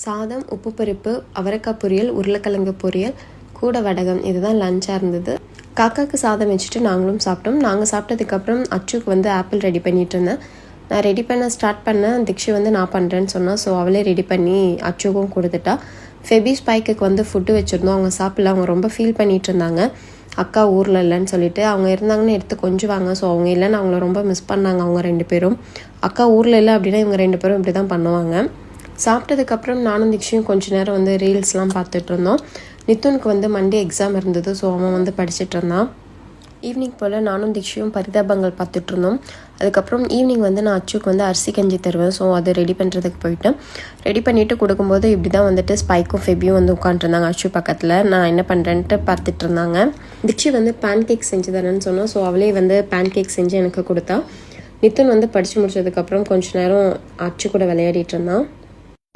சாதம், உப்பு பருப்பு, அவரைக்காய் பொரியல், உருளைக்கிழங்கு பொரியல், கூட வடகம். இதுதான் லஞ்சாக இருந்தது. காக்காவுக்கு சாதம் வச்சுட்டு நாங்களும் சாப்பிட்டோம். நாங்கள் சாப்பிட்டதுக்கப்புறம் அச்சுக்கு வந்து ஆப்பிள் ரெடி பண்ணிகிட்டு இருந்தேன். நான் ரெடி பண்ண ஸ்டார்ட் பண்ணேன். திக்ஷி வந்து நான் பண்ணுறேன்னு சொன்னால், ஸோ அவளே ரெடி பண்ணி அச்சுக்கும் கொடுத்துட்டா. ஃபெபி ஸ்பைக்குக்கு வந்து ஃபுட்டு வச்சுருந்தோம். அவங்க சாப்பிடல. அவங்க ரொம்ப ஃபீல் பண்ணிகிட்டு இருந்தாங்க. அக்கா ஊரில் இல்லைன்னு சொல்லிட்டு. அவங்க இருந்தாங்கன்னு எடுத்து கொஞ்சுவாங்க. ஸோ அவங்க இல்லைன்னு அவங்கள ரொம்ப மிஸ் பண்ணாங்க அவங்க 2 பேரும். அக்கா ஊரில் இல்லை அப்படின்னா இவங்க 2 பேரும் இப்படி தான் பண்ணுவாங்க. சாப்பிட்டதுக்கப்புறம் நானும் திக்ஷியும் கொஞ்ச நேரம் வந்து ரீல்ஸ்லாம் பார்த்துட்டு இருந்தோம். நித்துனுக்கு வந்து மண்டே எக்ஸாம் இருந்தது. ஸோ அவன் வந்து படிச்சுட்டு இருந்தான். ஈவினிங் போல் நானும் திக்ஷியும் பரிதாபங்கள் பார்த்துட்டு இருந்தோம். அதுக்கப்புறம் ஈவினிங் வந்து நான் அச்சுக்கு வந்து அரிசி கஞ்சி தருவேன். ஸோ அதை ரெடி பண்ணுறதுக்கு போயிட்டேன். ரெடி பண்ணிவிட்டு கொடுக்கும்போது இப்படி தான் வந்துட்டு ஸ்பைக்கும் ஃபெபியும் வந்து உட்காந்துருந்தாங்க அச்சு பக்கத்தில். நான் என்ன பண்ணுறேன்ட்டு பார்த்துட்டு இருந்தாங்க. திக்ஷி வந்து பேன் கேக் செஞ்சு தரேன்னு சொன்னோம். ஸோ அவளே வந்து பேன் கேக் செஞ்சு எனக்கு கொடுத்தா. நித்துன் வந்து படித்து முடிச்சதுக்கப்புறம் கொஞ்ச நேரம் அச்சு கூட விளையாடிட்டு இருந்தான்.